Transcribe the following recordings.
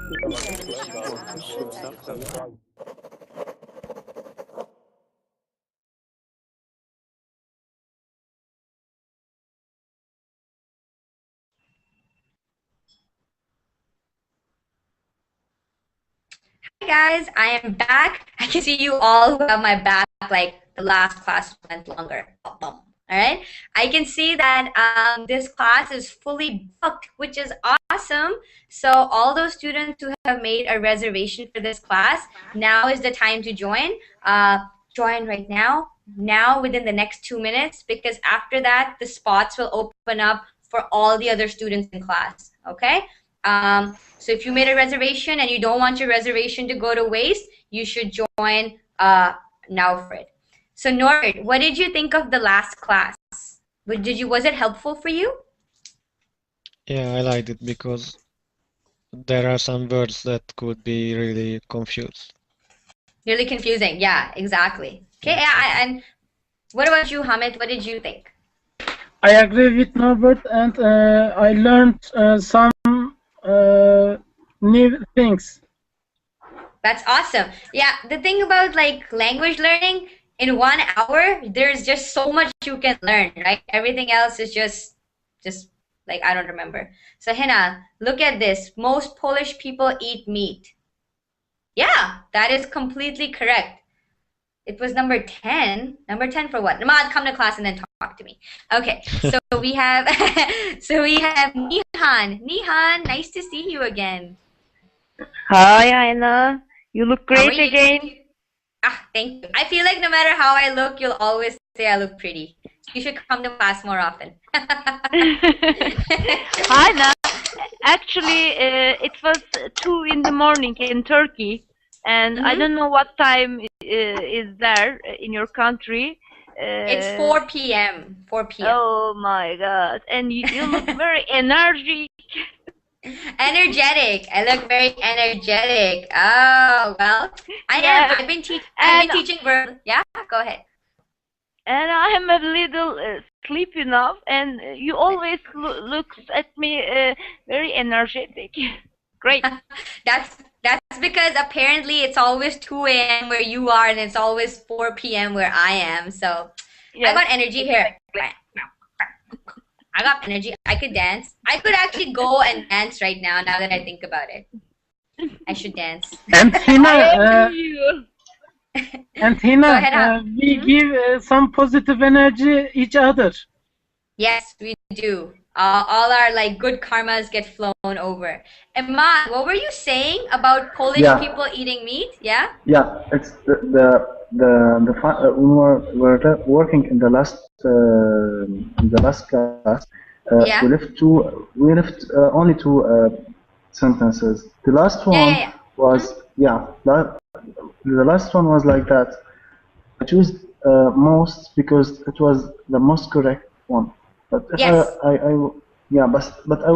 Hi guys, I am back. I can see you all who have my back like the last class went longer. All right. I can see that this class is fully booked, which is awesome. So all those students who have made a reservation for this class, now is the time to join. Join right now within the next 2 minutes, because after that the spots will open up for all the other students in class. Okay. So if you made a reservation and you don't want your reservation to go to waste, you should join now for it. So Nord, what did you think of the last class? Was it helpful for you? Yeah, I liked it because there are some words that could be really confused. Really confusing. Yeah, exactly. Okay, and what about you, Hamid? What did you think? I agree with Norbert, and I learned some new things. That's awesome. Yeah, the thing about like language learning, in 1 hour, there's just so much you can learn, right? Everything else is just like I don't remember. So Hina, look at this. Most Polish people eat meat. Yeah, that is completely correct. It was number 10. Number 10 for what? Namad, come to class and then talk to me. Okay, so we have Nihan. Nihan, nice to see you again. Hi, Hina. You look How are great you? again. Thank you. I feel like no matter how I look, you'll always say I look pretty. You should come to class more often. Hina, actually, it was 2 in the morning in Turkey, and I don't know what time is there in your country. It's 4 p.m. 4 p.m. Oh my God! And you look very energetic. Energetic. I look very energetic. Oh well, I am. I've been teaching verbal. Yeah, go ahead. And I am a little sleepy now, and you always looks at me very energetic. Great. That's because apparently it's always 2 a.m. where you are, and it's always 4 p.m. where I am. So yes, I got energy here. I got energy. I could dance. I could actually go and dance right now that I think about it. I should dance. And Hina, we give some positive energy each other. Yes, we do. All our like good karmas get flown over. Emma, what were you saying about Polish people eating meat? Yeah. Yeah, it's when we were working in the last class. We left only 2 sentences. The last one was the last one was like that. I chose most because it was the most correct one. But but I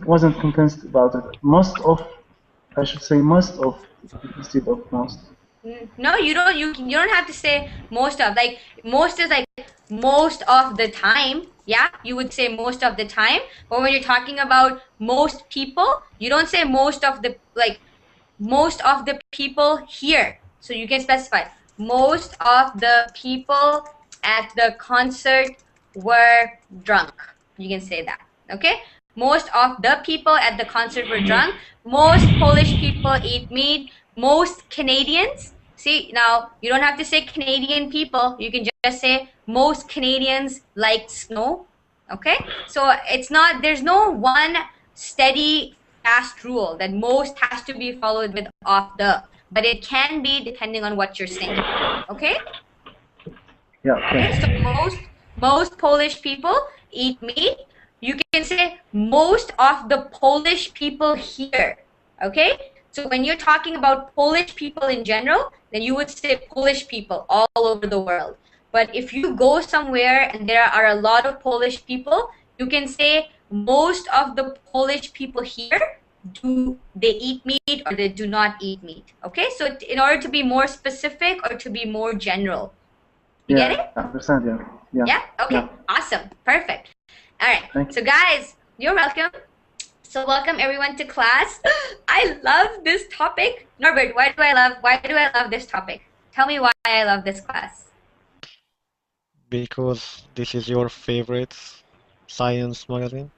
wasn't convinced about it. I should say most of instead of most. No, you don't. You don't have to say most of. Like most is like most of the time. Yeah, you would say most of the time. But when you're talking about most people, you don't say most of the people here. So you can specify most of the people at the concert were drunk. You can say that. Okay. Most of the people at the concert were drunk. Most Polish people eat meat. Most Canadians. See, now you don't have to say Canadian people. You can just say most Canadians like snow. Okay. So it's not. There's no one steady fast rule that most has to be followed with of the. But it can be depending on what you're saying. Okay. Yeah. Okay. So most Polish people eat meat. You can say most of the Polish people here. Okay. So when you're talking about Polish people in general, then you would say Polish people all over the world. But if you go somewhere and there are a lot of Polish people, you can say most of the Polish people here, do they eat meat or they do not eat meat? Okay, so in order to be more specific or to be more general. You get it? I understand, Yeah? Okay, awesome, perfect. All right, so guys, you're welcome. So welcome everyone to class. I I love this topic. Norbert, why do I love this topic? Tell me why I love this class. Because this is your favorite science magazine?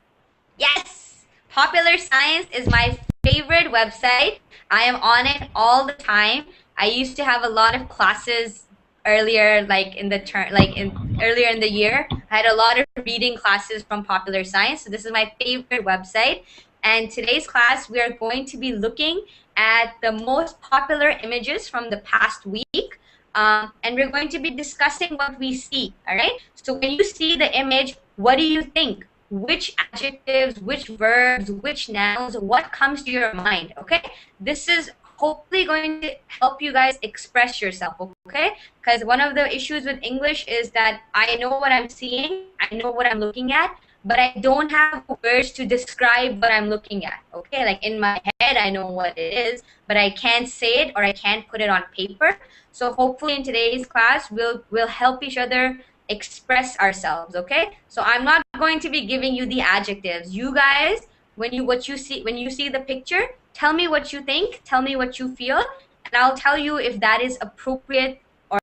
Yes! Popular Science is my favorite website. I am on it all the time. I used to have a lot of classes earlier, like earlier in the year. I had a lot of reading classes from Popular Science. So this is my favorite website. And today's class, we are going to be looking at the most popular images from the past week. And we're going to be discussing what we see, all right? So when you see the image, what do you think? Which adjectives, which verbs, which nouns, what comes to your mind, okay? This is hopefully going to help you guys express yourself, okay? Because one of the issues with English is that I know what I'm seeing, I know what I'm looking at, but I don't have words to describe what I'm looking at, okay? Like in my head, I know what it is, but I can't say it or I can't put it on paper. So hopefully in today's class, we'll help each other express ourselves, okay? So I'm not going to be giving you the adjectives. You guys, when you see the picture, tell me what you think, tell me what you feel, and I'll tell you if that is appropriate, or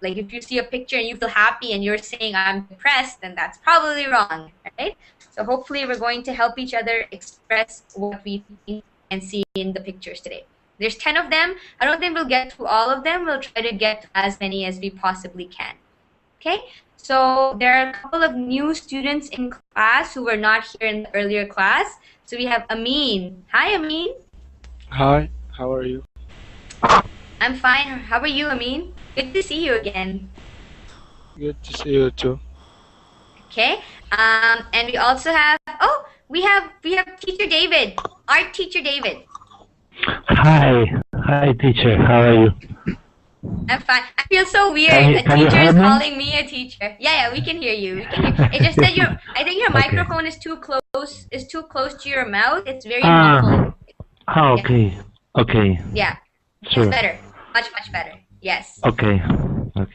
like if you see a picture and you feel happy and you're saying I'm depressed, then that's probably wrong, right? So hopefully we're going to help each other express what we think and see in the pictures today. There's 10 of them. I don't think we'll get to all of them. We'll try to get to as many as we possibly can. Okay, so there are a couple of new students in class who were not here in the earlier class. So we have Amin. Hi, Amin. Hi, how are you? I'm fine. How are you, Amin? Good to see you again. Good to see you too. Okay, and we also have, we have teacher David, art teacher David. Hi teacher, how are you? I'm fine. I feel so weird. A Can you teacher hear is me? calling me a teacher. Yeah, we can hear you. We can hear. It's just that I think your Okay. microphone is too close to your mouth. It's very muffled. Okay. Okay. Yeah. Sure. It's better. Much better. Yes. Okay.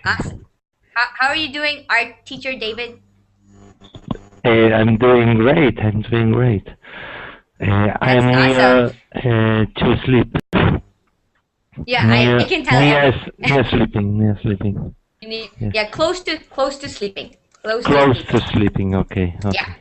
Awesome. How are you doing, art teacher David? I'm doing great. I am That's near to sleep. Yeah, I can tell. Near sleeping. Yeah, close to sleeping. Close to sleeping. Okay. Yeah.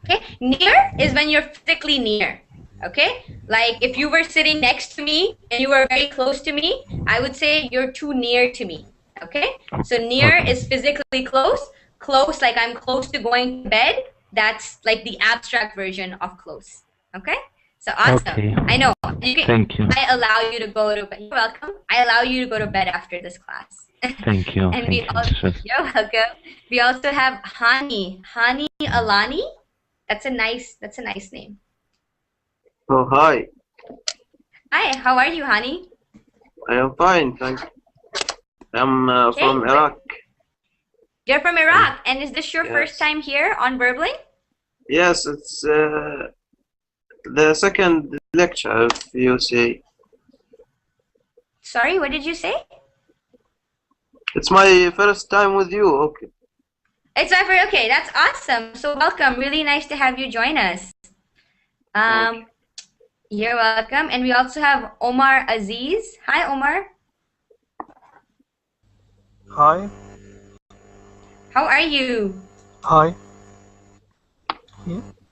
Okay. Near is when you're physically near. Okay. Like if you were sitting next to me and you were very close to me, I would say you're too near to me. Okay. So near is physically close. Close, like I'm close to going to bed. That's like the abstract version of close. Okay. So awesome. Okay. I know. Thank you. I allow you to go to bed. You're welcome. I allow you to go to bed after this class. Thank you. And Sure. you're welcome. We also have Hani Alani. That's a nice name. Oh, hi. Hi, how are you, Hani? I am fine, thanks. I'm from Iraq. You're from Iraq, and is this your first time here on Burbling? Yes, it's the second lecture, if you say. Sorry, what did you say? It's my first time with you, okay. Okay, that's awesome. So welcome. Really nice to have you join us. You're welcome. And we also have Omar Aziz. Hi, Omar. Hi. How are you? Hi.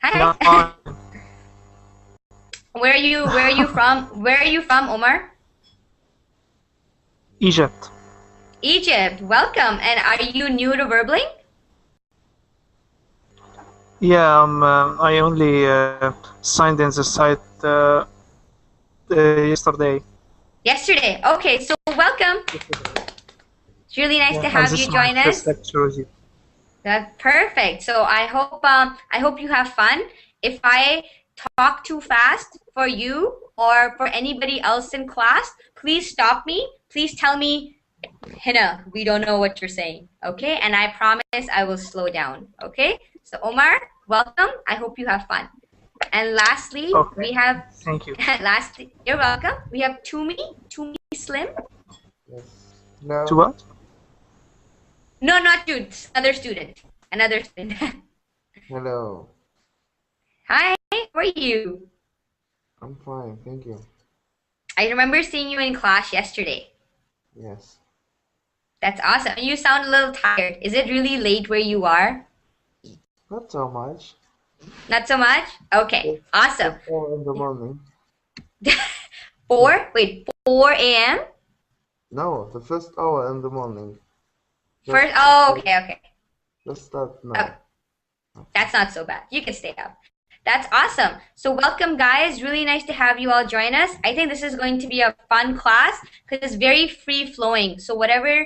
Hi. Yeah, Where are you from? Where are you from, Omar? Egypt. Egypt. Welcome. And are you new to Burbling? Yeah, I only signed in the site yesterday. Yesterday. Okay, so welcome. It's really nice to have you join us. That's perfect. So I hope you have fun. If I talk too fast for you or for anybody else in class, please stop me. Please tell me, Hina, we don't know what you're saying. Okay? And I promise I will slow down. Okay? So Omar, welcome. I hope you have fun. And lastly, we have Thank you. lastly, you're welcome. We have Tumi Slim. No. To what? No, not you. Another student. Another student. Hello. Hi, how are you? I'm fine, thank you. I remember seeing you in class yesterday. Yes. That's awesome. You sound a little tired. Is it really late where you are? Not so much. Not so much? Okay, awesome. 4 in the morning. 4? Wait, 4 a.m.? No, the first hour in the morning. First, oh, okay. Let's start now. Oh, that's not so bad. You can stay up. That's awesome. So welcome, guys. Really nice to have you all join us. I think this is going to be a fun class because it's very free flowing. So whatever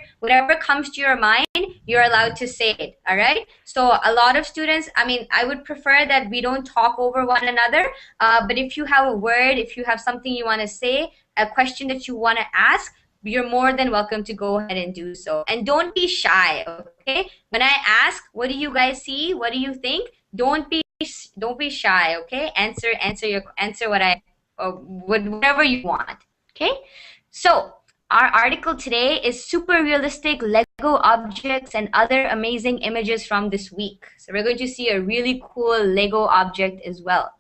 comes to your mind, you're allowed to say it. All right. So a lot of students, I mean, I would prefer that we don't talk over one another. But if you have a word, if you have something you want to say, a question that you want to ask, you're more than welcome to go ahead and do so. And don't be shy. Okay. When I ask, what do you guys see? What do you think? Don't be shy, okay? Answer whatever you want, okay? So our article today is super realistic Lego objects and other amazing images from this week. So we're going to see a really cool Lego object as well.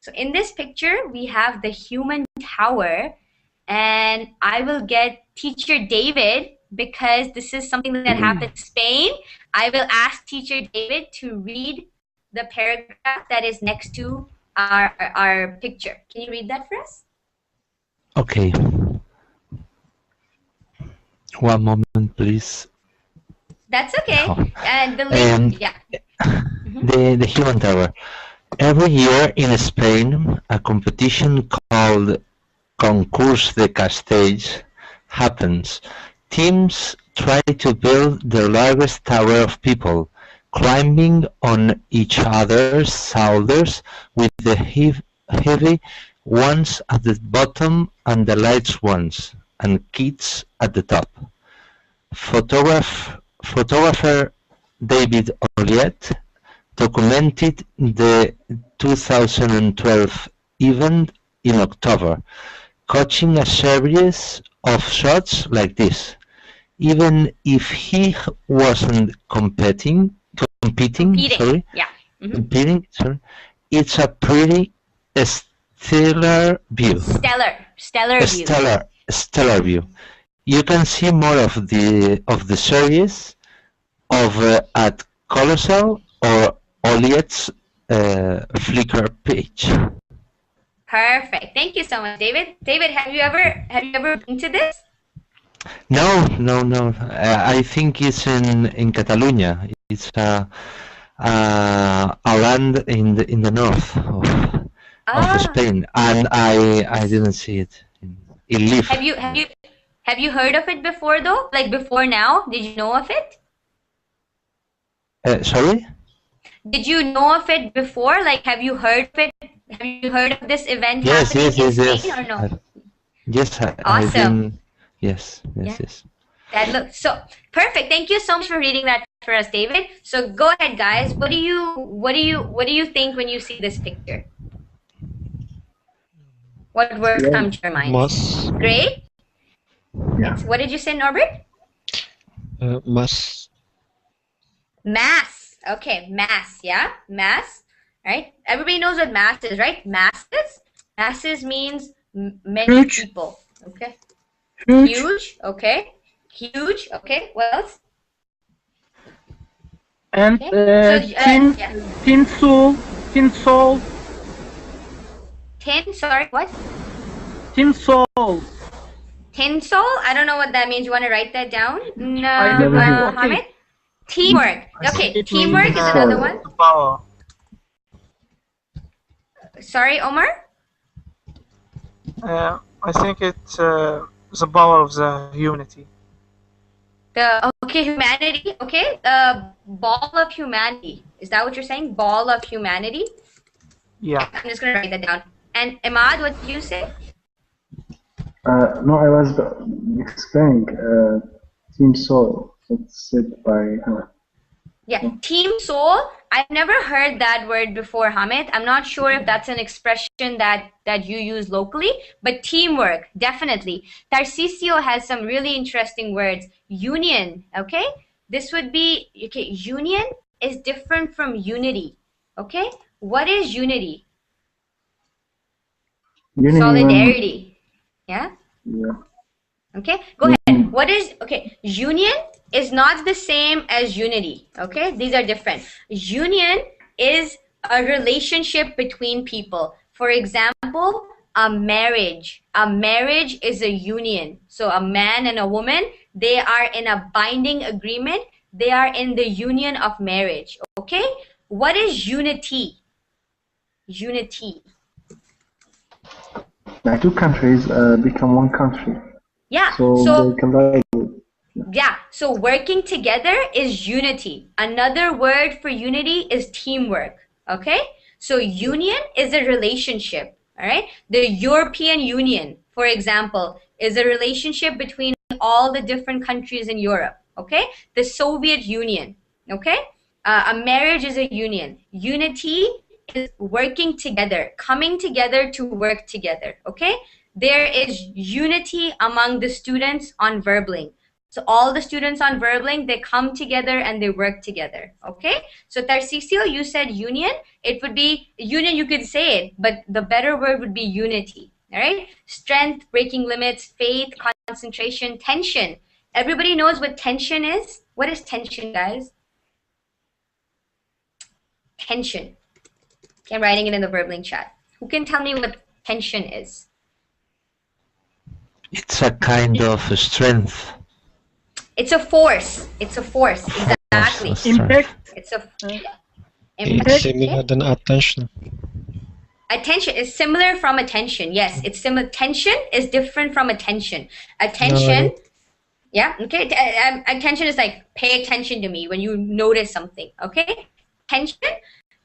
So in this picture, we have the human tower, and I will get teacher David, because this is something that happened in Spain. I will ask teacher David to read the paragraph that is next to our picture. Can you read that for us? Okay. One moment, please. That's okay. Oh. And the link, yeah. The human tower. Every year in Spain, a competition called Concurs de Castells happens. Teams try to build the largest tower of people, climbing on each other's shoulders with the heavy ones at the bottom and the light ones and kids at the top. Photographer David Olliett documented the 2012 event in October, catching a series of shots like this. Even if he wasn't competing, Yeah. it's a pretty stellar view. Stellar view. You can see more of the series at Colossal or Olliet's Flickr page. Perfect. Thank you so much, David. David, have you ever been to this? No. I think it's in Catalonia. It's a land in the north of Spain, and I didn't see it. It lived. Have you heard of it before though? Like before now? Did you know of it? Sorry? Did you know of it before? Like, have you heard of it? Have you heard of this event Yes, happening in Spain or no? Yes, Awesome. Yes. That looks so perfect. Thank you so much for reading that for us, David. So go ahead, guys. What do you think when you see this picture? What words come to your mind? Mass. Great. Yeah. What did you say, Norbert? Mass. Mass. Okay, mass. Yeah, mass. Right. Everybody knows what mass is, right? Masses. Masses means many people. Okay. Huge. Okay. Huge. Okay. What else? And Tin Soul. Sorry, what? Tin Soul. Tinsel? I don't know what that means. You want to write that down? No, Okay. Mohammed? Teamwork. Okay, teamwork is another one. Power. Sorry, Omar? I think it's the power of the humanity. Humanity. Okay, ball of humanity. Is that what you're saying? Ball of humanity? Yeah. I'm just going to write that down. And Imad, what did you say? No, I was explaining Team Soul. It's said by Hina. Yeah, Team Soul. I've never heard that word before, Hamid. I'm not sure if that's an expression that you use locally, but teamwork, definitely. Tarcisio has some really interesting words. Union, okay? This would be, okay, union is different from unity, okay? What is unity? Unity Solidarity. Yeah? yeah. Okay, go ahead. What is, okay, union is not the same as unity. Okay, these are different. Union is a relationship between people. For example, a marriage. A marriage is a union. So a man and a woman, they are in a binding agreement. They are in the union of marriage. Okay, what is unity? Unity. Like two countries become one country. Yeah, So they collide. Yeah, so working together is unity. Another word for unity is teamwork. Okay, so union is a relationship. All right, the European Union, for example, is a relationship between all the different countries in Europe. Okay, the Soviet Union. Okay, a marriage is a union. Unity is working together, coming together to work together. Okay, there is unity among the students on Verbling. So all the students on Verbling, they come together and they work together. Okay. So Tarcisio, you said union. It would be union. You could say it, but the better word would be unity. All right. Strength, breaking limits, faith, concentration, tension. Everybody knows what tension is. What is tension, guys? Tension. Okay, I'm writing it in the Verbling chat. Who can tell me what tension is? It's a kind of strength. It's a force. It's a force. Exactly. Impact. It's a It's similar than attention. Attention is similar from attention. Yes, it's similar. Tension is different from attention. Attention, No. yeah, okay. Attention is like pay attention to me when you notice something. Okay, tension.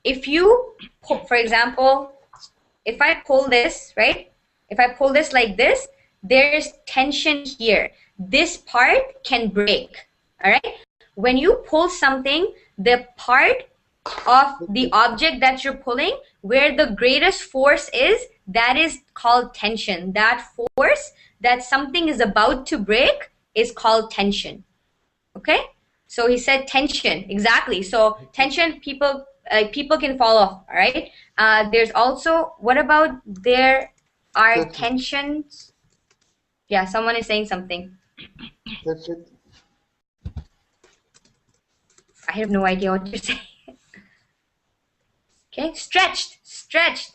If you, for example, if I pull this, right? If I pull this like this, there's tension here. This part can break. All right. When you pull something, the part of the object that you're pulling, where the greatest force is, that is called tension. That force that something is about to break is called tension. Okay, so he said tension. Exactly. So tension, people can follow. All right. There's also, what about, there are tensions? Yeah, someone is saying something. Touch it. I have no idea what you're saying. Okay, stretched.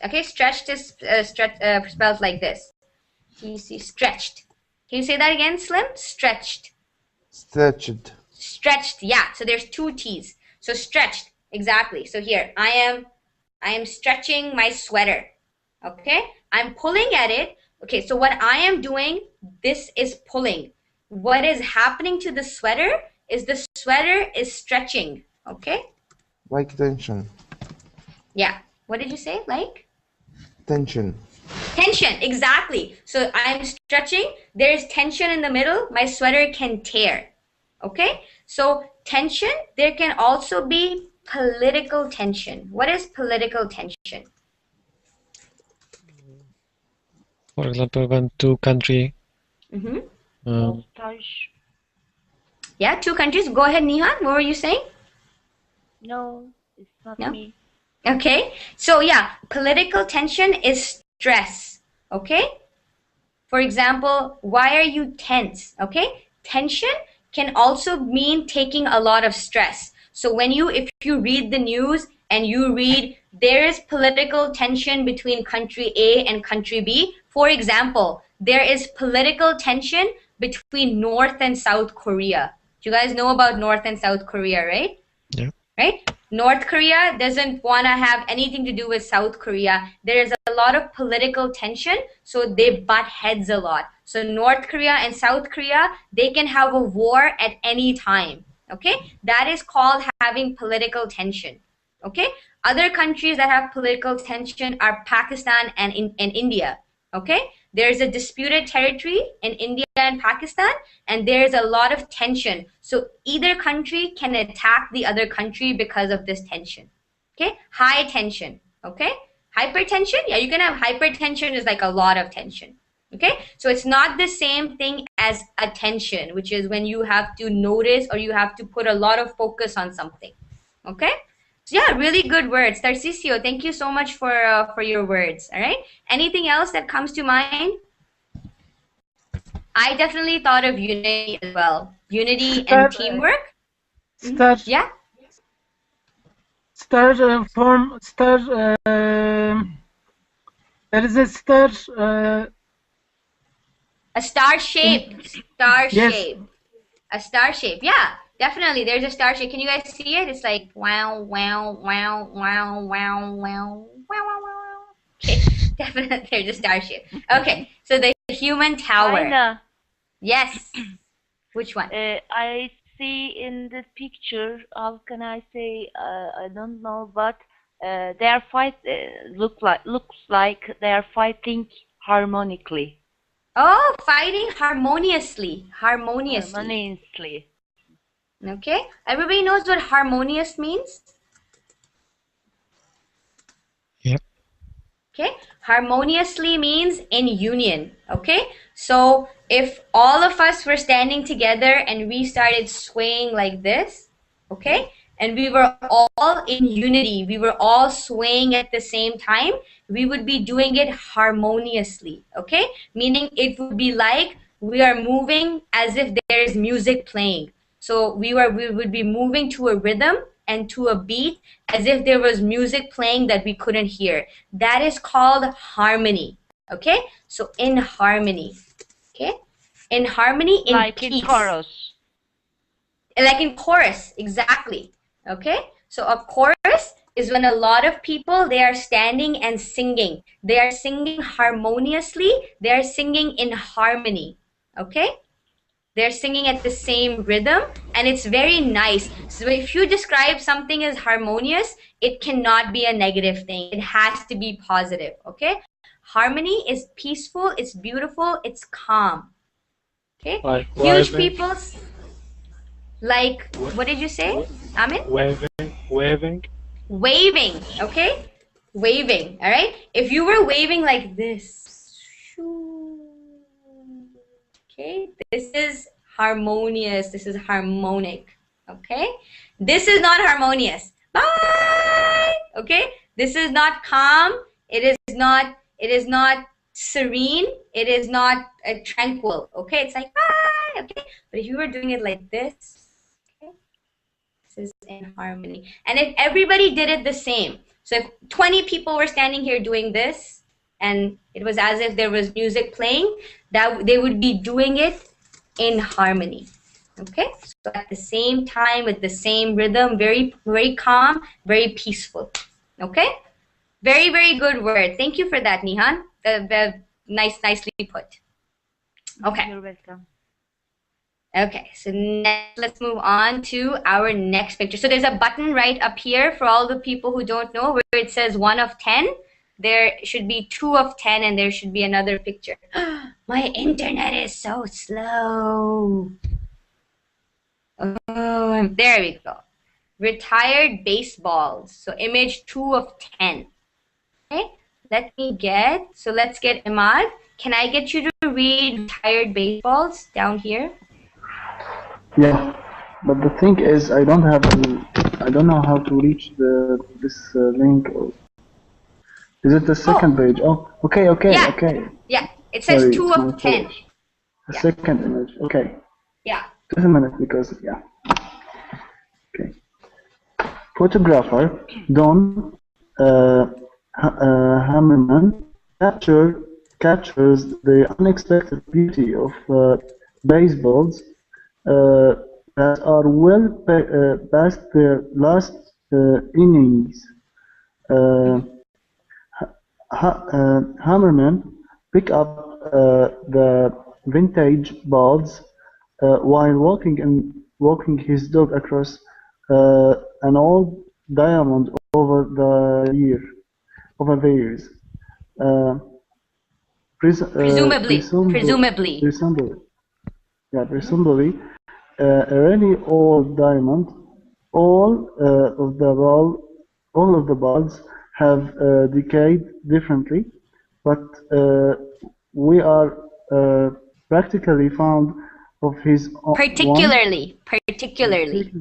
Okay, stretched is spelled like this. You see, stretched. Can you say that again, Slim? Stretched. Stretched. Stretched. Yeah. So there's two T's. So stretched. Exactly. So here I am stretching my sweater. Okay. I'm pulling at it. Okay. So what I am doing, this is pulling. What is happening to the sweater is the sweater is stretching. Okay. Like tension. Yeah. What did you say? Like? Tension. Tension, exactly. So I'm stretching, there's tension in the middle, my sweater can tear. Okay? So tension, there can also be political tension. What is political tension? For example, when two countries Yeah, two countries. Go ahead, Nihan. What were you saying? No, it's not No? me. Okay. So yeah, political tension is stress. Okay? For example, why are you tense? Okay? Tension can also mean taking a lot of stress. So if you read the news and you read there is political tension between country A and country B, for example, there is political tension between North and South Korea. Do you guys know about North and South Korea, right? Yeah. Right? North Korea doesn't want to have anything to do with South Korea. There is a lot of political tension, so they butt heads a lot. So North Korea and South Korea, they can have a war at any time. Okay? That is called having political tension. Okay? Other countries that have political tension are Pakistan and India. Okay? There's a disputed territory in India and Pakistan, and there's a lot of tension. So either country can attack the other country because of this tension. Okay? High tension. Okay? Hypertension? Yeah, you can have hypertension is like a lot of tension. Okay? So it's not the same thing as attention, which is when you have to notice or you have to put a lot of focus on something. Okay? So yeah, really good words. Tarcisio, thank you so much for your words. All right. Anything else that comes to mind? I definitely thought of unity as well. Unity and teamwork. Star. Yeah. Star form. Star. There is a star. A star shape. Star Yes. shape. A star shape. Yeah, definitely. There's a star shape. Can you guys see it? It's like wow, wow, wow, wow, wow, wow, wow, wow, wow. Okay, definitely there's a star shape. Okay, so the human tower. Hina, Yes. Which one? I see in the picture. How can I say? I don't know, but they are looks like they are fighting harmonically. Oh, fighting harmoniously. Harmoniously. Harmoniously. Okay. Everybody knows what harmonious means? Yep. Okay. Harmoniously means in union. Okay. So if all of us were standing together and we started swaying like this, okay, and we were all in unity, we were all swaying at the same time, we would be doing it harmoniously. Okay. Meaning it would be like we are moving as if there is music playing. So we would be moving to a rhythm and to a beat as if there was music playing that we couldn't hear. That is called harmony. Okay? So in harmony. Okay? In harmony, in like peace. in chorus. Like in chorus, exactly. Okay? So a chorus is when a lot of people, they are standing and singing. They are singing harmoniously. They are singing in harmony. Okay? They're singing at the same rhythm and it's very nice. So if you describe something as harmonious, it cannot be a negative thing. It has to be positive, okay? Harmony is peaceful, it's beautiful, it's calm. Okay? Like Huge waving. peoples, like, what did you say, Amin? Waving. Waving, okay? Waving, all right? If you were waving like this, okay, this is harmonious, this is harmonic, okay? This is not harmonious. Bye. Okay? This is not calm, it is not serene, it is not tranquil, okay? It's like bye, okay? But if you were doing it like this, okay? This is in harmony. And if everybody did it the same, so if 20 people were standing here doing this, and it was as if there was music playing, that they would be doing it in harmony. Okay, so at the same time with the same rhythm, very, very calm, very peaceful. Okay, very, very good word. Thank you for that, Nihan. Nicely put. Okay. You're welcome. Okay, so next, let's move on to our next picture. So there's a button right up here for all the people who don't know where it says 1 of 10. There should be 2 of 10 and there should be another picture. My internet is so slow. Oh, there we go. Retired baseballs. So image 2 of 10. Okay, let's get Imad. Can I get you to read retired baseballs down here? Yeah, but the thing is, I don't know how to reach this link. Is it the second page? Oh, okay. Yeah, it says Sorry, 2 of 10. The second image, okay. Yeah. Just a minute, because, yeah. Okay. Photographer Don Hammerman captures the unexpected beauty of baseballs that are well past their last innings. Hammerman picked up the vintage balls while walking his dog across an old diamond over the years. Presumably, a really old diamond. All of the balls have decayed differently, but we are practically found of his particularly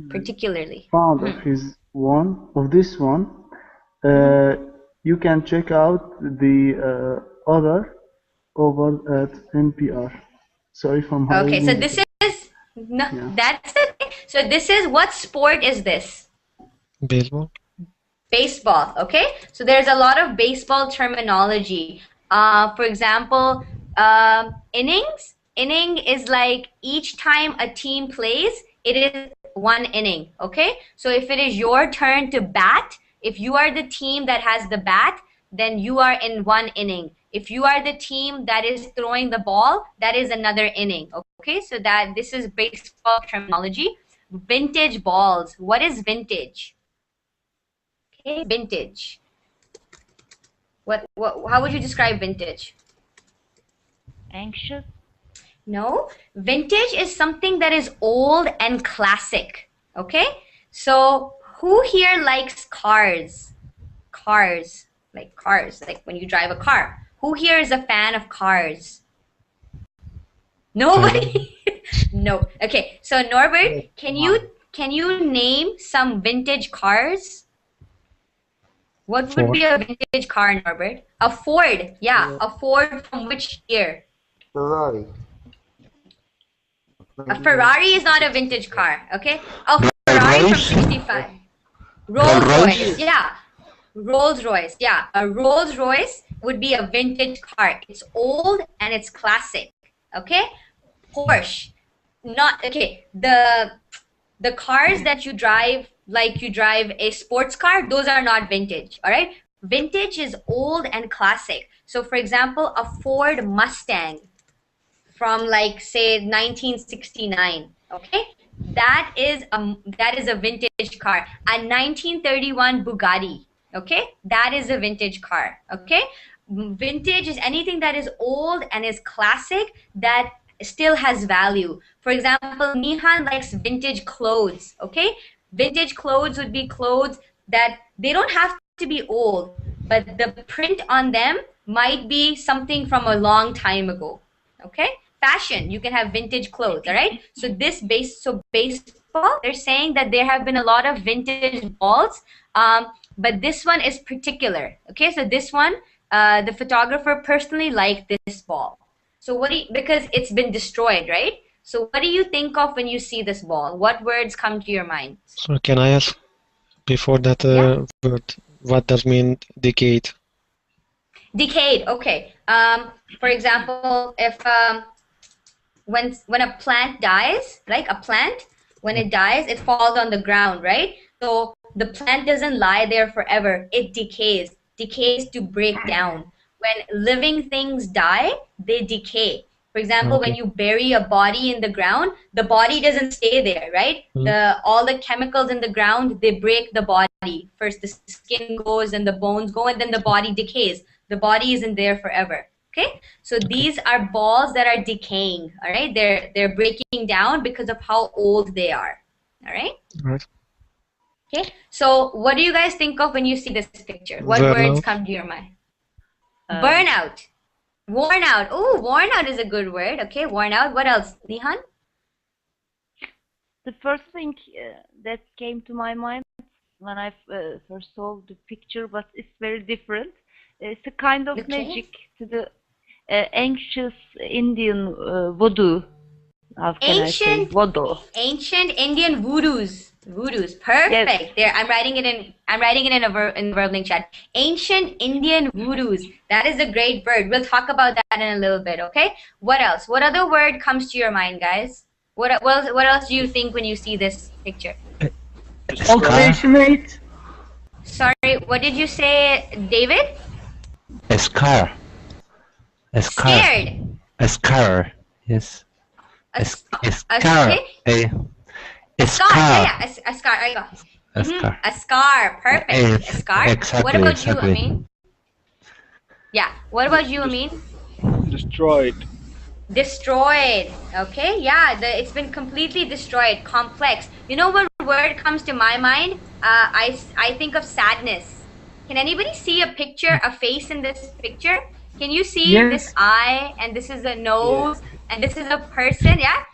Particularly. Fond of this one, you can check out the other over at NPR. Sorry for my Okay, so this is that's the thing. So this is, what sport is this? Baseball. Baseball. Okay, so there's a lot of baseball terminology. For example, innings. Inning is like each time a team plays, it is one inning. Okay, so if it is your turn to bat, if you are the team that has the bat, then you are in one inning. If you are the team that is throwing the ball, that is another inning. Okay, so this is baseball terminology. Vintage balls. What is vintage? Okay, vintage. How would you describe vintage? Anxious. No, vintage is something that is old and classic. Okay, so who here likes cars? Cars, like when you drive a car. Who here is a fan of cars? Nobody. No. Okay, so Norbert, can you name some vintage cars? What would be a vintage car, Norbert? A Ford. Yeah, a Ford from which year? Ferrari. A Ferrari is not a vintage car, okay? A Ferrari from 65. Rolls Royce, yeah. Rolls Royce, yeah. A Rolls Royce would be a vintage car. It's old and it's classic, okay? Porsche, not, okay. The cars that you drive, like you drive a sports car, those are not vintage, all right? Vintage is old and classic. So for example, a Ford Mustang from like say 1969, okay? That is a vintage car. A 1931 Bugatti, okay? That is a vintage car, okay? Vintage is anything that is old and is classic that still has value. For example, Nihan likes vintage clothes, okay? Vintage clothes would be clothes that they don't have to be old, but the print on them might be something from a long time ago, okay? Fashion, you can have vintage clothes, all right? So baseball, they're saying that there have been a lot of vintage balls, but this one is particular, okay? So this one, the photographer personally liked this ball. So because it's been destroyed, right? So what do you think of when you see this ball? What words come to your mind? So can I ask before that word, what does mean decayed? Decayed, okay. For example, if when a plant dies, like a plant, when it dies, it falls on the ground, right? So the plant doesn't lie there forever. It decays to break down. When living things die, they decay. For example, when you bury a body in the ground, the body doesn't stay there, right? All the chemicals in the ground, they break the body. First the skin goes and the bones go, and then the body decays. The body isn't there forever. Okay, so these are balls that are decaying. All right, they're breaking down because of how old they are. All right. Right. Okay, so what do you guys think of when you see this picture? What words come to your mind? Burnout, worn out. Oh, worn out is a good word. Okay, worn out. What else, Nihan? The first thing that came to my mind when I first saw the picture, but it's very different. It's a kind of magic to the ancient Indian voodoo. How can I say voodoo? Ancient Indian voodoos. Perfect. Yes. There, I'm writing it in a verb link chat. Ancient Indian voodoos. That is a great word. We'll talk about that in a little bit. Okay. What else? What other word comes to your mind, guys? What else do you think when you see this picture? Alternate. Sorry, what did you say, David? A scar. Scared. A scar. Yes. A scar. A scar. Yeah, a scar. There you go. A scar. Perfect. A scar. Exactly. What about you, Amin? Yeah. What about you, Amin? Destroyed. Destroyed. Okay. Yeah. It's been completely destroyed. Complex. You know what word comes to my mind? I think of sadness. Can anybody see a face in this picture? Can you see this Yes. eye, and this is a nose, and this is a person, yeah?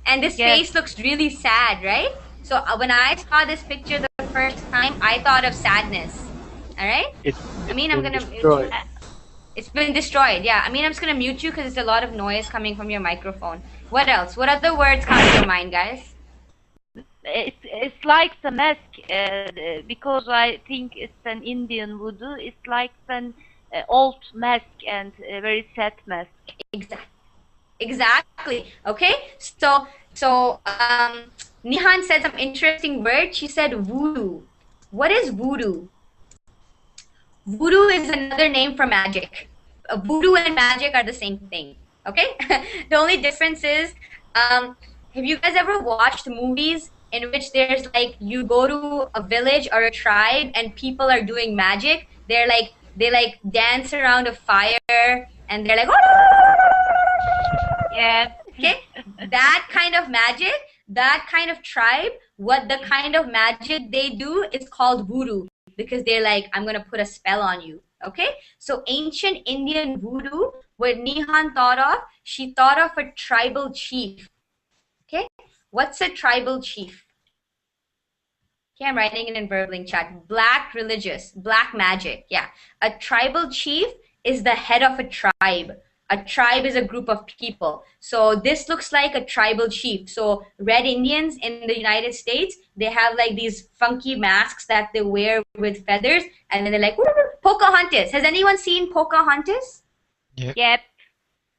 And this Yes. face looks really sad, right? So when I saw this picture the first time, I thought of sadness. All right? It's I mean, I'm gonna destroyed. it's been destroyed. Yeah. I mean, I'm just gonna mute you because there's a lot of noise coming from your microphone. What else? What other words come to your mind, guys? It's like the mask, because I think it's an Indian voodoo. It's like an old mask and a very sad mask. Exactly. Okay. So Nihan said some interesting word. She said voodoo. What is voodoo? Voodoo is another name for magic. Voodoo and magic are the same thing. Okay. The only difference is, have you guys ever watched movies in which there's like you go to a village or a tribe and people are doing magic? They like dance around a fire and they're like, Yeah. okay, that kind of magic, that kind of tribe, what the kind of magic they do is called voodoo, because they're like, I'm gonna put a spell on you. Okay, so ancient Indian voodoo, what Nihan thought of, she thought of a tribal chief. Okay, what's a tribal chief? Okay, I'm writing it in Burbling chat. Black religious, black magic. Yeah, a tribal chief is the head of a tribe. A tribe is a group of people. So this looks like a tribal chief. So red Indians in the United States, they have like these funky masks that they wear with feathers, and then they're like, Pocahontas. Has anyone seen Pocahontas? Yep.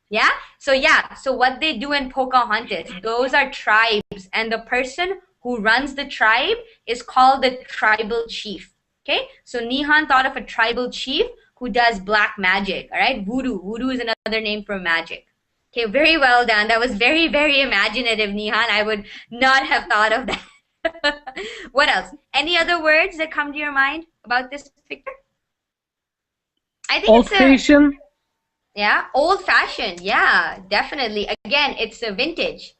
Yeah. So what they do in Pocahontas, those are tribes, and the person who runs the tribe is called the tribal chief. Okay. So Nihan thought of a tribal chief who does black magic. All right. Voodoo. Voodoo is another name for magic. Okay. Very well done. That was very, very imaginative, Nihan. I would not have thought of that. What else? Any other words that come to your mind about this picture? I think Old-fashioned. Yeah, old-fashioned. Yeah, definitely. Again, it's a vintage.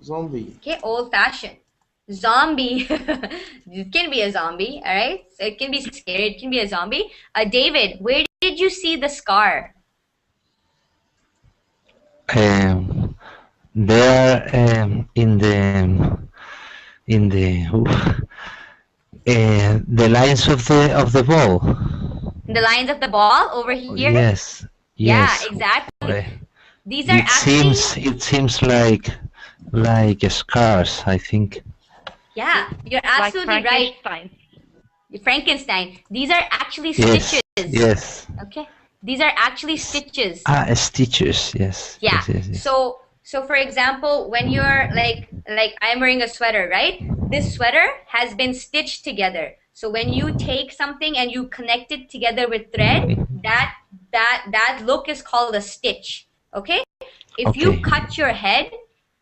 Zombie. Okay, old-fashioned. Zombie. It can be a zombie, all right? So it can be scary. It can be a zombie. David, where did you see the scar? There the lines of the ball. The lines of the ball over here? Yes. Yeah, Yes. exactly. These are It seems like scars, I think. Yeah, you're absolutely like right. Frankenstein. Frankenstein. These are actually Yes. stitches. Yes. Okay. These are actually stitches. Stitches. Yes. Yeah. Yes. So for example, when you're like I'm wearing a sweater, right? This sweater has been stitched together. So when you take something and you connect it together with thread, that look is called a stitch. Okay? If you cut your head,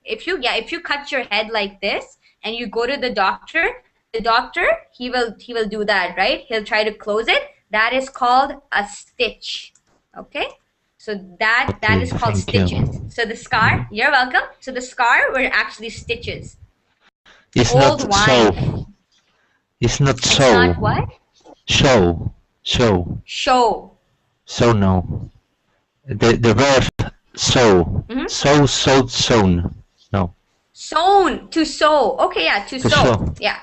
if you cut your head like this and you go to the doctor, he will do that, right? He'll try to close it. That is called a stitch. Okay? So that is called stitches. So the scar, you're welcome. So the scar were actually stitches. It's Old not wine. so. It's not It's so. not what? Show. Show. So no. The verb sow. Sown. No. Sewn, to sew. Okay, yeah, to sew. Yeah.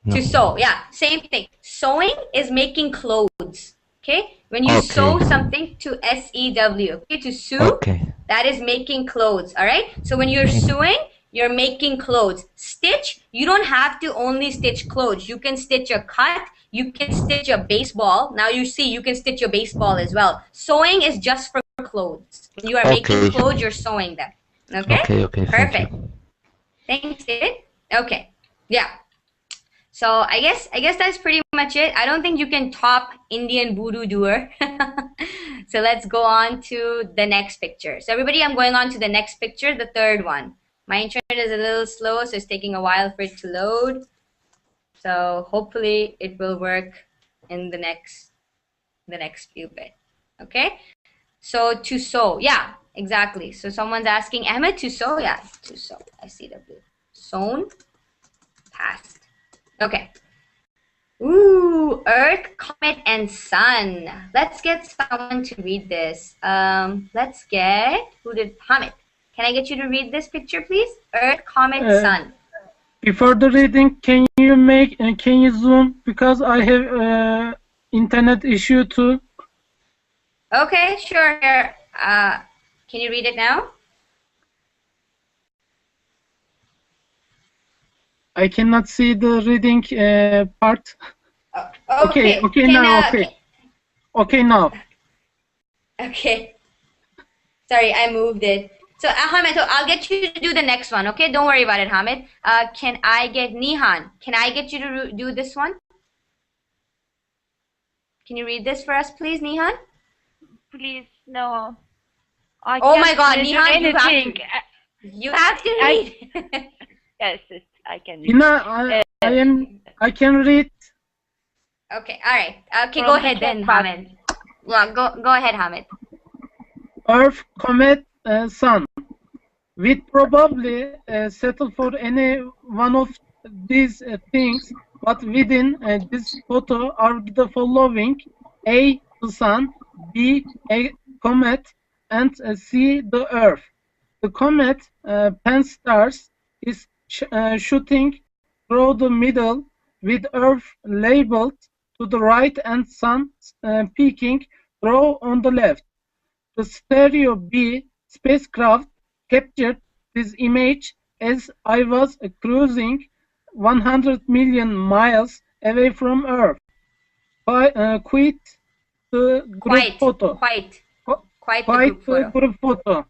No. To sew. Yeah, same thing. Sewing is making clothes. Okay? When you sew something, to S-E-W. Okay, to sew, that is making clothes. All right? So when you're sewing, you're making clothes. Stitch, you don't have to only stitch clothes. You can stitch a cut. You can stitch a baseball. Now you see, you can stitch a baseball as well. Sewing is just for clothes. When you are making clothes, you're sewing them. Okay? Okay. Perfect. Thanks, David. Okay. Yeah. So I guess that's pretty much it. I don't think you can top Indian voodoo doer. So let's go on to the next picture. So everybody, I'm going on to the next picture, the third one. My internet is a little slow, so it's taking a while for it to load. So hopefully it will work in the next few bit. Okay? So to sew, yeah, exactly. So someone's asking, Ahmed, to sew? Yeah, to sew. I see the blue. Sewn, past. Okay. Ooh, Earth, Comet, and Sun. Let's get someone to read this. Let's get, who did, Hamid. Can I get you to read this picture, please? Earth, Comet, Sun. Before the reading, can you zoom, because I have internet issue too. Okay, sure. Here, can you read it now? I cannot see the reading part. Okay. Okay, now. Now. Okay. Sorry, I moved it. So, Hamid, I'll get you to do the next one, okay? Don't worry about it, Hamid. Can I get Nihan? Can I get you to do this one? Can you read this for us, please, Nihan? Please, no. I oh can't my God, measure Nihan, you have to read. Yes, I can read. Hina, I can read. Okay, all right. Okay, go ahead then, Hamid. Well, go ahead, Hamid. Earth, comet, sun. We'd probably settle for any one of these things, but within this photo are the following: A, the sun; B, a comet; and C, the Earth. The comet, Pan-STARRS, is shooting through the middle, with Earth labeled to the right and Sun peeking through on the left. The Stereo B spacecraft captured this image as I was cruising 100 million miles away from Earth. Quite the group photo. Quite the group photo.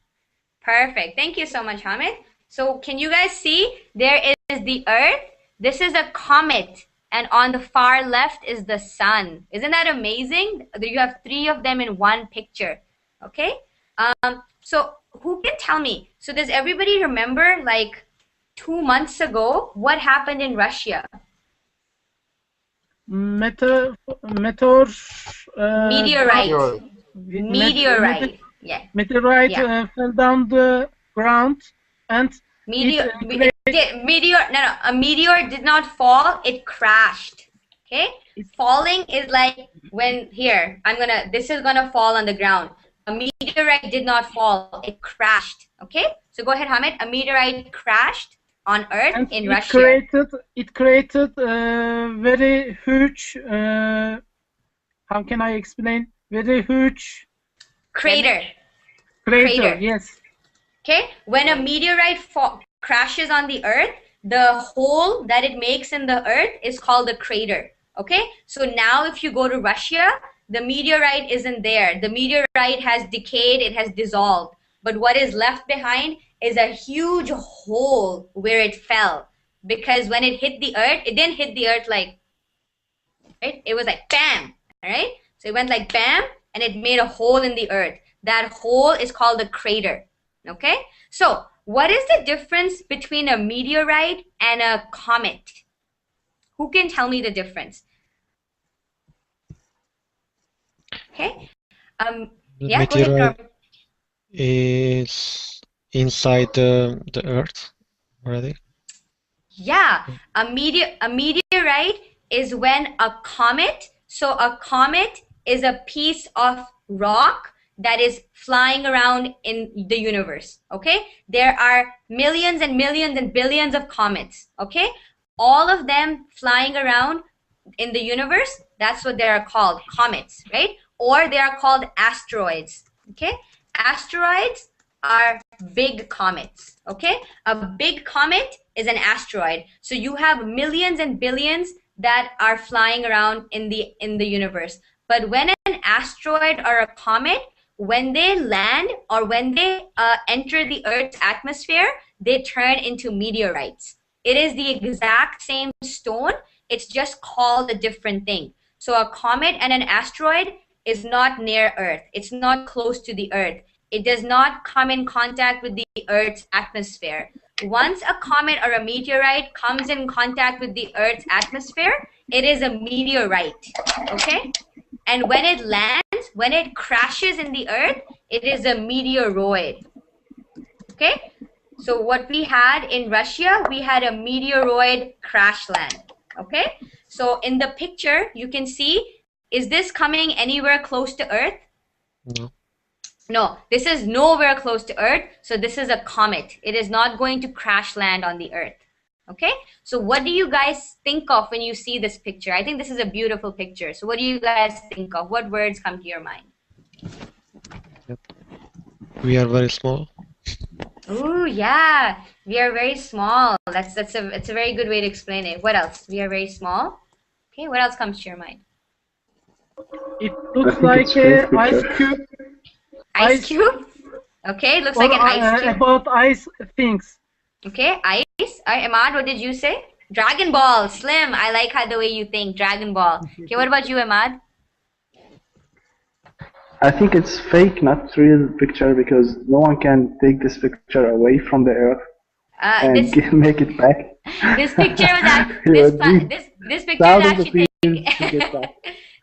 Perfect. Thank you so much, Hamid. So can you guys see? There is the Earth. This is a comet. And on the far left is the sun. Isn't that amazing? You have 3 of them in one picture. Okay. So who can tell me? So does everybody remember, like 2 months ago, what happened in Russia? Meteorite. Yeah. Meteorite fell down the ground, and a meteor did not fall, it crashed. Okay, falling is like when this is gonna fall on the ground. A meteorite did not fall, it crashed. Okay, so go ahead, Hamid. A meteorite crashed on Earth in Russia. It created a very huge, how can I explain? Very huge crater. Yes. Okay, when a meteorite crashes on the Earth, the hole that it makes in the Earth is called a crater. Okay, so now if you go to Russia, the meteorite isn't there. The meteorite has decayed, it has dissolved. But what is left behind is a huge hole where it fell. Because when it hit the Earth, it didn't hit the Earth like, right? It was like bam, all right? So it went like bam, and it made a hole in the Earth. That hole is called a crater. Okay, so what is the difference between a meteorite and a comet? Who can tell me the difference? Okay, yeah, go ahead, Norm. Is inside the Earth already? Yeah, a meteorite is when a comet. So a comet is a piece of rock that is flying around in the universe. Okay, there are millions and millions and billions of comets. Okay, all of them flying around in the universe. That's what they are called, comets, right? Or they are called asteroids. Okay, asteroids are big comets. Okay, a big comet is an asteroid. So you have millions and billions that are flying around in the universe. But when an asteroid or a comet, when they land or when they enter the Earth's atmosphere, they turn into meteorites. It is the exact same stone. It's just called a different thing. So a comet and an asteroid is not near Earth. It's not close to the Earth. It does not come in contact with the Earth's atmosphere. Once a comet or a meteorite comes in contact with the Earth's atmosphere, it is a meteorite. Okay? And when it lands, when it crashes in the Earth, it is a meteoroid. Okay? So what we had in Russia, we had a meteoroid crash land. Okay? So in the picture, you can see, is this coming anywhere close to Earth? No. No, this is nowhere close to Earth. So this is a comet. It is not going to crash land on the Earth. Okay, so what do you guys think of when you see this picture? I think this is a beautiful picture. So what do you guys think of? What words come to your mind? We are very small. Ooh, yeah, we are very small. It's a very good way to explain it. What else? We are very small. Okay, what else comes to your mind? It looks like a ice cube. Ice cube? Okay, it looks like an ice cube. About ice things. Okay, ice. All right, Ahmad, what did you say? Dragon Ball. Slim, I like how the way you think. Dragon Ball. Okay, what about you, Ahmad? I think it's fake, not real picture, because no one can take this picture away from the Earth and make it back. This picture was this picture is actually taken.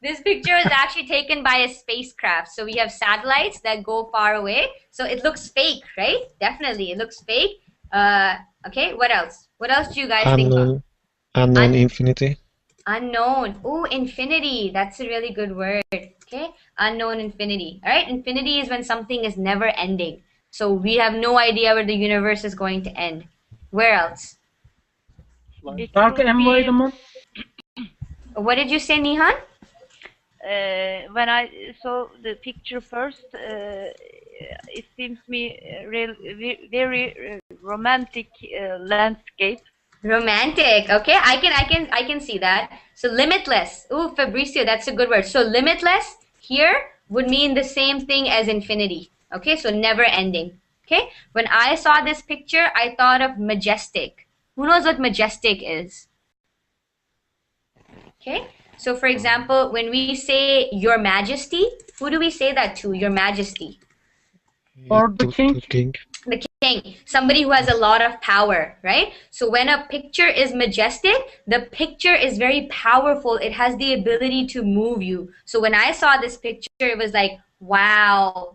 This picture is actually taken by a spacecraft. So we have satellites that go far away. So it looks fake, right? Definitely, it looks fake. Okay, what else? What else do you guys think of? Unknown infinity. Unknown. Oh, infinity. That's a really good word. Okay, unknown infinity. All right, infinity is when something is never ending. So we have no idea where the universe is going to end. Where else? Dark environment. What did you say, Nihan? When I saw the picture first, it seems me very romantic landscape. Romantic. Okay, I can see that. So limitless. Ooh, Fabricio, that's a good word. So limitless here would mean the same thing as infinity. Okay, so never ending. Okay, when I saw this picture, I thought of majestic. Who knows what majestic is? Okay, so for example, when we say Your Majesty, who do we say that to? Your Majesty. Or the king. The king, somebody who has a lot of power, right? So when a picture is majestic, the picture is very powerful. It has the ability to move you. So when I saw this picture, it was like, wow,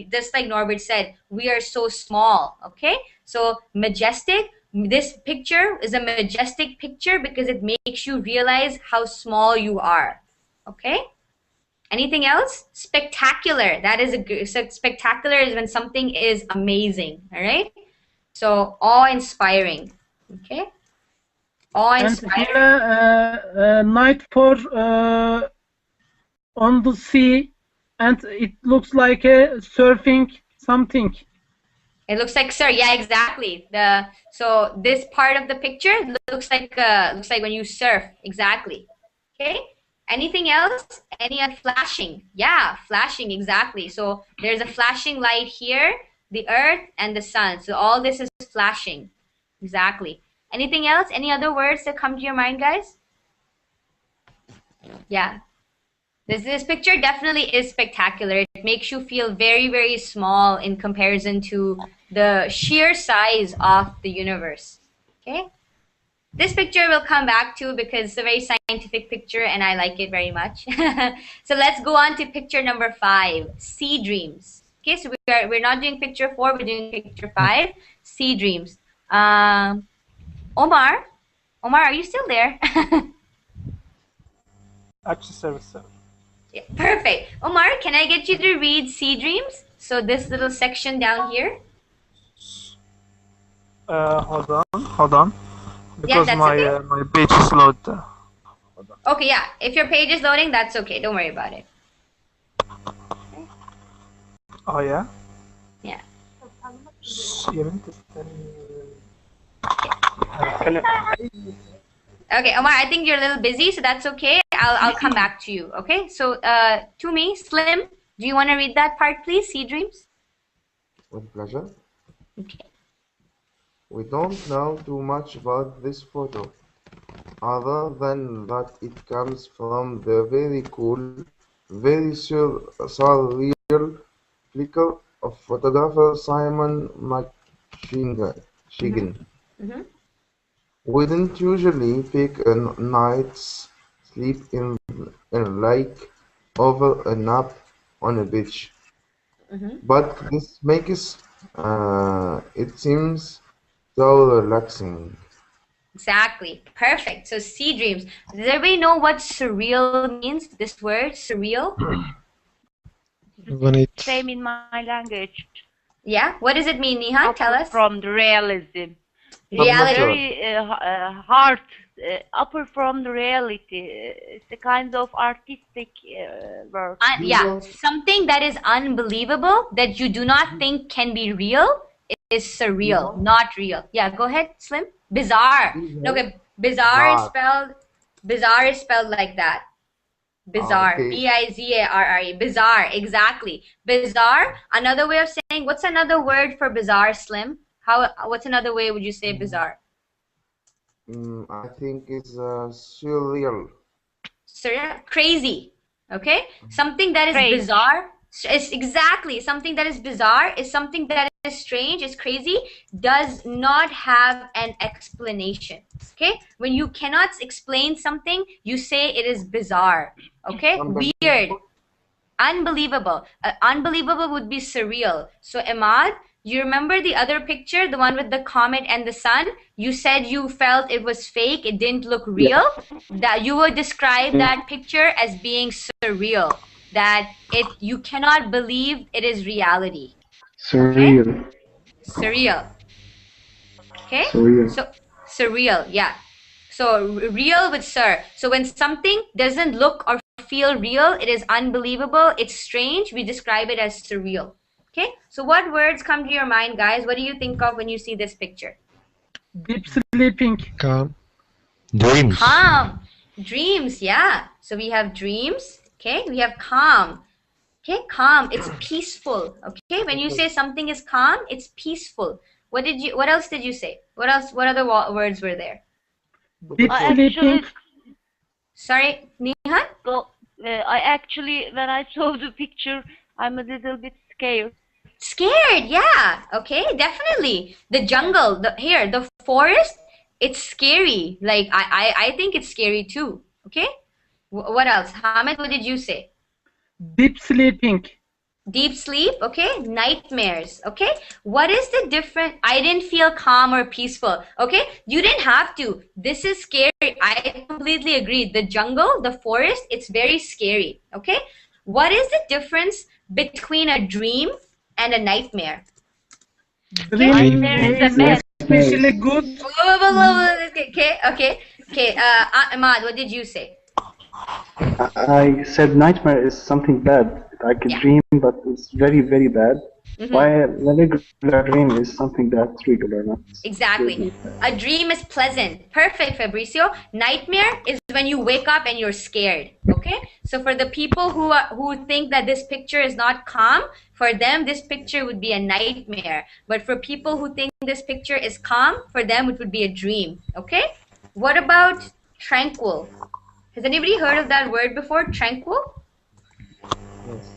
just like Norbert said, we are so small. Okay, so majestic. This picture is a majestic picture because it makes you realize how small you are. Okay. Anything else? Spectacular. That is a good. So spectacular is when something is amazing. All right. So awe-inspiring. Okay. Awe-inspiring. And Hina, night for on the sea, and it looks like a surfing something. It looks like, sir. Yeah, exactly. So this part of the picture looks like when you surf. Exactly. Okay. Anything else? Any flashing? Yeah, flashing, exactly. So there's a flashing light here, the earth and the sun. So all this is flashing. Exactly. Anything else? Any other words that come to your mind, guys? Yeah. This picture definitely is spectacular. It makes you feel very, very small in comparison to the sheer size of the universe. Okay? This picture we'll come back to because it's a very scientific picture and I like it very much. So let's go on to picture number 5, sea dreams. Okay, so we're not doing picture 4, we're doing picture 5, sea dreams. Omar, are you still there? Access service, sir. Yeah, perfect. Omar, can I get you to read sea dreams? So this little section down here. Hold on. Because yeah, my my page is loaded. Okay, yeah. If your page is loading, that's okay. Don't worry about it. Oh yeah. Yeah. Okay, Omar, I think you're a little busy, so that's okay. I'll come back to you. Okay. So to me, Slim, do you want to read that part, please? Sea dreams. With pleasure. Okay. We don't know too much about this photo, other than that it comes from the very cool, very surreal flicker of photographer Simon McShigan. Mm-hmm. We didn't usually pick a night's sleep in like over a nap on a beach, but this makes it seems so relaxing. Exactly. Perfect. So sea dreams. Does everybody know what surreal means? This word, surreal? When it's Same in my language. Yeah. What does it mean, Nihan? Tell Upper us. from the realism. It's Reality. very hard, upper from the reality. It's a kind of artistic work. Yeah. Something that is unbelievable that you do not think can be real is surreal, not real. Yeah. Go ahead, Slim. Bizarre. No, okay. Bizarre is spelled like that. Bizarre. Okay. Bizarre. Bizarre. Exactly. Bizarre. Another way of saying, what's another word for bizarre, Slim? What's another way would you say bizarre? I think it's surreal. Surreal. Crazy. Okay? Something that is Strange. bizarre. Is exactly something that is bizarre is something that is strange, is crazy, does not have an explanation. Okay? When you cannot explain something, you say it is bizarre. Okay? Weird. Unbelievable. Unbelievable would be surreal. So Ahmad, you remember the other picture, the one with the comet and the sun? You said you felt it was fake, it didn't look real. That you would describe that picture as being surreal. That you cannot believe it is reality. Surreal. Okay? Surreal. Okay? Surreal. So surreal, yeah. So real with sir. So when something doesn't look or feel real, it is unbelievable, it's strange, we describe it as surreal. Okay? So what words come to your mind, guys? What do you think of when you see this picture? Deep sleeping. calm. Dreams. Calm. Dreams, yeah. So we have dreams. Okay? We have calm. Okay? Calm. It's peaceful. Okay? When you say something is calm, it's peaceful. What else did you say? What other words were there? Deep sleeping. Actually, Sorry, Nihan? I actually, when I saw the picture, I'm a little bit scared. Scared, yeah. Okay, definitely. The jungle, the forest, it's scary. Like I think it's scary too. Okay? What else? Hamid, what did you say? Deep sleeping. Deep sleep, okay? Nightmares, okay? What is the difference? I didn't feel calm or peaceful, okay? You didn't have to. This is scary. I completely agree. The jungle, the forest, it's very scary, okay? What is the difference between a dream and a nightmare? Dream There is is a mess. especially good. Okay. Ahmad, what did you say? I said nightmare is something bad, like a dream, but it's very, very bad. While a regular dream is something that's regular. Exactly. A dream is pleasant. Perfect, Fabricio. Nightmare is when you wake up and you're scared. Okay? So for the people who think that this picture is not calm, for them this picture would be a nightmare. But for people who think this picture is calm, for them it would be a dream. Okay? What about tranquil? Has anybody heard of that word before? Tranquil? Yes.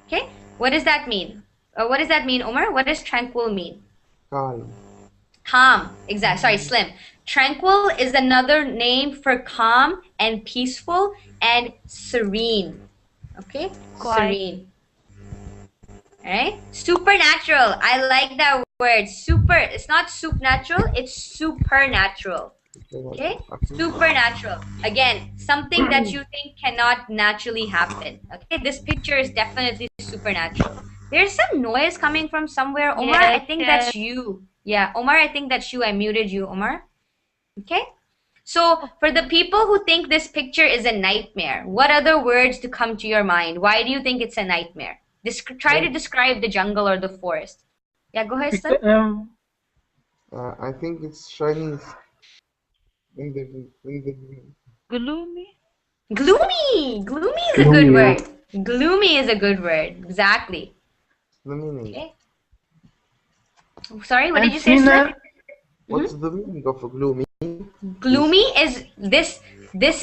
Okay. What does that mean? What does that mean, Omar? What does tranquil mean? Calm. Calm. Exactly. Sorry, Slim. Tranquil is another name for calm and peaceful and serene. Okay? Quiet. Serene. Alright? Supernatural. I like that word. Super. It's not supernatural, it's supernatural. Okay? Supernatural. Again, something that you think cannot naturally happen. Okay? This picture is definitely supernatural. There's some noise coming from somewhere. Omar, I think that's you. Yeah, Omar, I think that's you. I muted you, Omar. Okay? So, for the people who think this picture is a nightmare, what other words to come to your mind? Why do you think it's a nightmare? Try to describe the jungle or the forest. Yeah, go ahead, Slim. I think it's shining in the Gloomy. Gloomy. Gloomy is a good word. Gloomy is a good word. Exactly. the meaning. Okay. Sorry, what did you say, Slim? What's the meaning of gloomy? Gloomy is this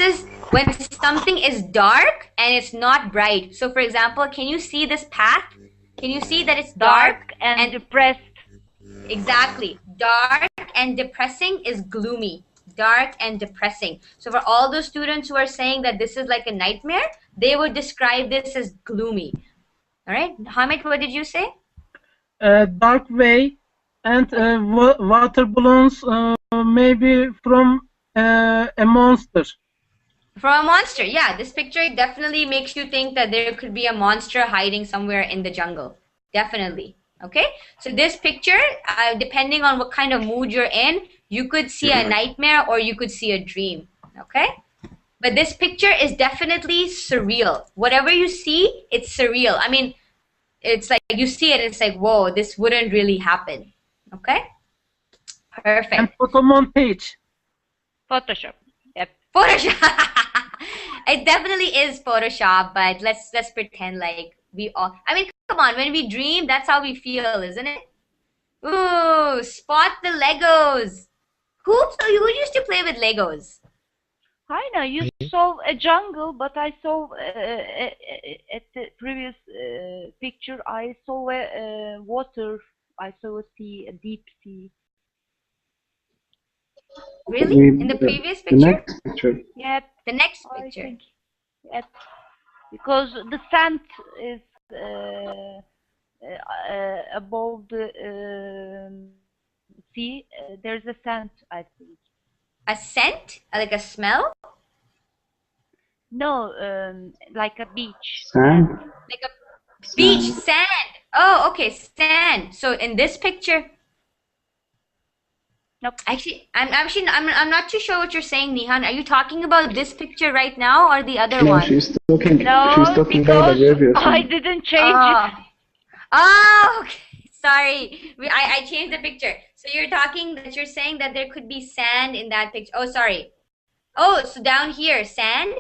is when something is dark and it's not bright. So for example, can you see this path? Can you see that it's dark and depressed? Exactly. Dark and depressing is gloomy. Dark and depressing. So for all those students who are saying that this is like a nightmare, they would describe this as gloomy. All right. Hamid, what did you say? Dark way and water balloons maybe from a monster. From a monster, yeah. This picture definitely makes you think that there could be a monster hiding somewhere in the jungle. Definitely. Okay? So this picture, depending on what kind of mood you're in, you could see a nightmare or you could see a dream. Okay? But this picture is definitely surreal. Whatever you see, it's surreal. I mean, it's like you see it, it's like, whoa, this wouldn't really happen. Okay? Perfect. And photo montage. Photoshop. Yep. Photoshop. It definitely is Photoshop, but let's pretend like we all. I mean, come on. When we dream, that's how we feel, isn't it? Ooh, spot the Legos. Who used to play with Legos? Hina, you saw a jungle, but I saw at the previous picture, I saw a water. I saw a sea, a deep sea. Really? In the previous picture? The next picture. Yep. The next I picture. think, yep. Because the sand is above the sea. There's a sand, I think. A scent? Like a smell? No, like a beach. Sand? Like a beach, sand. Oh, okay, sand. So in this picture, nope. Actually, I'm not too sure what you're saying, Nihan. Are you talking about this picture right now or the other one? She's talking. No, she's talking about the previous one. I didn't change it. Oh, okay. Sorry. I changed the picture. So you're saying that there could be sand in that picture. Oh, sorry. Oh, so down here, sand?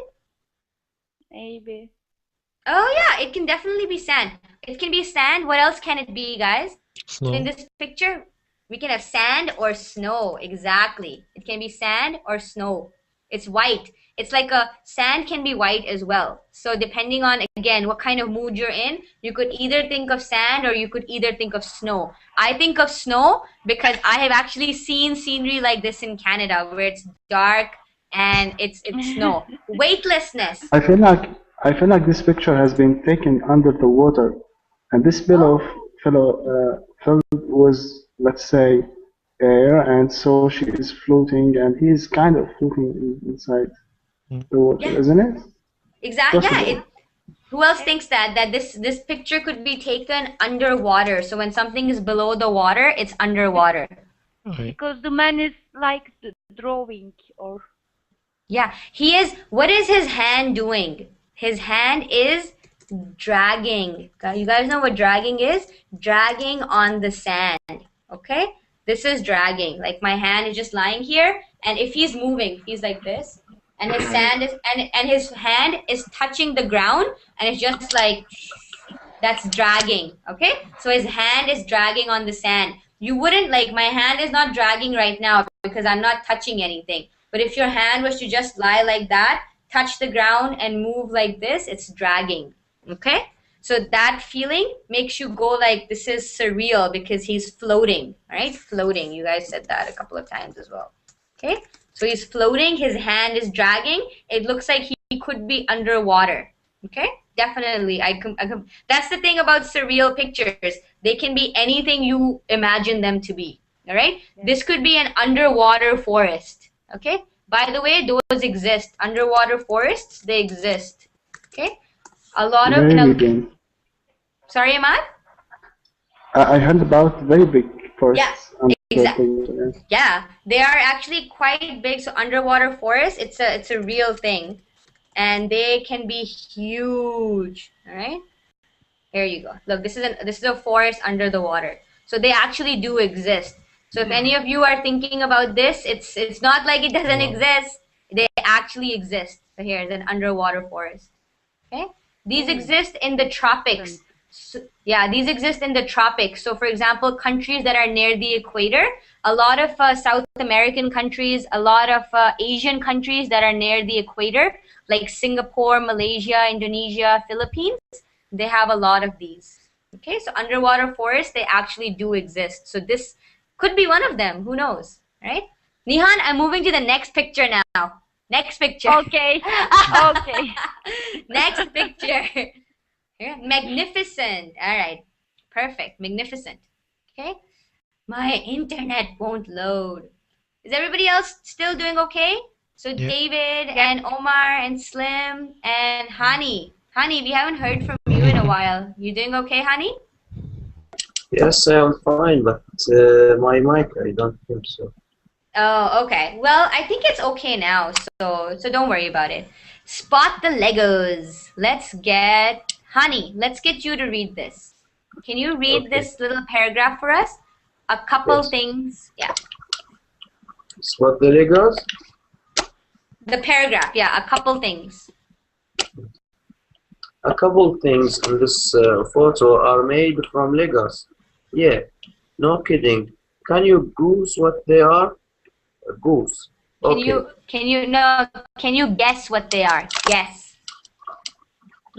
Maybe. Oh, yeah, it can definitely be sand. It can be sand. What else can it be, guys? Snow. In this picture, we can have sand or snow. Exactly. It can be sand or snow. It's white. It's like sand can be white as well. So depending on, again, what kind of mood you're in, you could either think of sand or you could either think of snow. I think of snow because I have actually seen scenery like this in Canada where it's dark and it's snow. Weightlessness. I feel like this picture has been taken under the water, and this fellow filled with, let's say, air, and so she is floating, and he is kind of floating inside the water, Yeah. isn't it? Exactly. Possible. Yeah. Who else thinks that this picture could be taken underwater? So when something is below the water, it's underwater. Okay. Because the man is like drawing or. Yeah, what is his hand doing? His hand is dragging. You guys know what dragging is? Dragging on the sand. Okay? This is dragging. Like my hand is just lying here, and if he's moving, he's like this, and his his hand is touching the ground, and it's just like that's dragging. Okay? So his hand is dragging on the sand. You wouldn't like my hand is not dragging right now because I'm not touching anything. But if your hand was to just lie like that, touch the ground and move like this, it's dragging. Okay? So that feeling makes you go like, this is surreal because he's floating, right? Floating. You guys said that a couple of times as well. Okay? So he's floating, his hand is dragging. It looks like he could be underwater. Okay? Definitely. That's the thing about surreal pictures. They can be anything you imagine them to be. All right? Yeah. This could be an underwater forest. Okay? By the way, those exist. Underwater forests, they exist. Okay? A lot of... Sorry, Ahmad? I heard about very big forests. Yeah, exactly. Yeah, they are actually quite big. So underwater forests, it's a real thing. And they can be huge. All right? Here you go. Look, this is a forest under the water. So they actually do exist. So if any of you are thinking about this, it's not like it doesn't exist. They actually exist. So here's an underwater forest. Okay? These exist in the tropics. So, yeah, these exist in the tropics. So for example, countries that are near the equator, a lot of South American countries, a lot of Asian countries that are near the equator, like Singapore, Malaysia, Indonesia, Philippines, they have a lot of these. Okay, so underwater forests, they actually do exist. So this could be one of them. Who knows, right? Nihan, I'm moving to the next picture now. Next picture. Okay. Okay. Next picture. Yeah. Magnificent. All right. Perfect. Magnificent. Okay. My internet won't load. Is everybody else still doing okay? So Yeah. David and Omar and Slim and Hani. Hani, we haven't heard from you in a while. You doing okay, Hani? Yes, I am fine, but my mic, I don't think so. Oh, okay. Well, I think it's okay now, so don't worry about it. Spot the Legos. Let's get Honey. Let's get you to read this. Can you read Okay. this little paragraph for us? A couple Yes. things. Yeah. Spot the Legos. The paragraph. Yeah, a couple things. A couple things in this photo are made from Legos. Yeah, no kidding. Can you guess what they are? Goose. Okay. Can you guess what they are? Guess.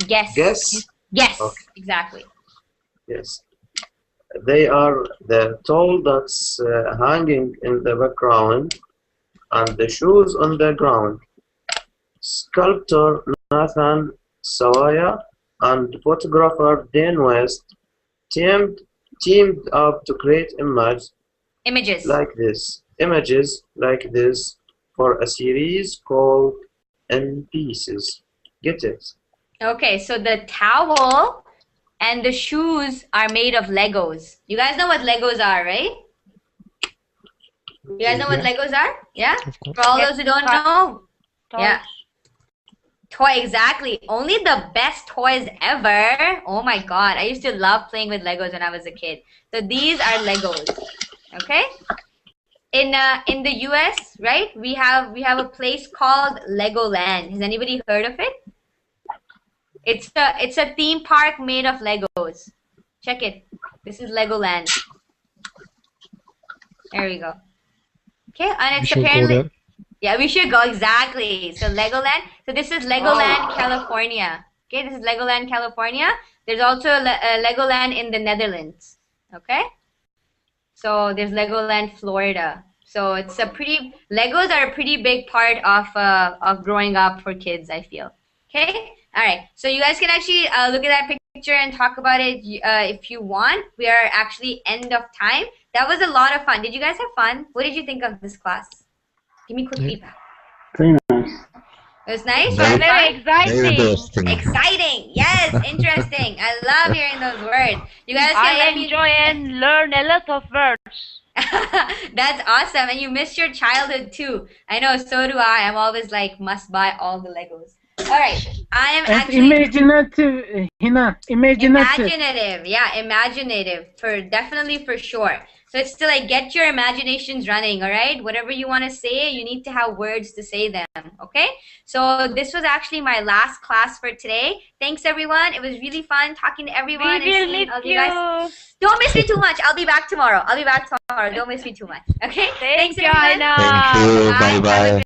Guess? Yes, Okay. exactly. Yes. They are the tall dots hanging in the background and the shoes on the ground. Sculptor Nathan Sawaya and photographer Dan West teamed up to create Images like this for a series called In Pieces. Get it? Okay, so the towel and the shoes are made of Legos. You guys know what Legos are, right? You guys know what Yeah. Legos are? Yeah? Of course. For all Yes, those who don't know, Toys. yeah. Toy, exactly. Only the best toys ever. Oh my god, I used to love playing with Legos when I was a kid. So these are Legos. Okay? In the US, right? We have a place called Legoland. Has anybody heard of it? It's a theme park made of Legos. Check it. This is Legoland. There we go. Okay, and We it's should go apparently there. yeah, we should go exactly. So Legoland. So this is Legoland, California. Okay, this is Legoland, California. There's also a Legoland in the Netherlands. Okay. So there's Legoland, Florida. So it's Legos are a pretty big part of growing up for kids, I feel. Okay. All right. So you guys can actually look at that picture and talk about it if you want. We are actually end of time. That was a lot of fun. Did you guys have fun? What did you think of this class? Give me quick Yeah. feedback. Very nice. It was nice. Very- Was it Very fun? Very exciting. interesting. Exciting. Yes, interesting. I love hearing those words. You guys can I let me enjoy and learn a lot of words. That's awesome. And you missed your childhood too. I know, so do I. I'm always like, must buy all the Legos. All right. I am And actually imaginative, Hina. Imaginative. imaginative. Yeah, imaginative. Definitely for sure. So it's to like get your imaginations running, all right? Whatever you want to say, you need to have words to say them, okay? So this was actually my last class for today. Thanks everyone. It was really fun talking to everyone We will and seeing miss all you. you guys. Don't miss me too much. I'll be back tomorrow. Don't miss me too much. Okay? Thanks Thank you, everyone. Hina. Thank you. Bye. Bye Have a bye. good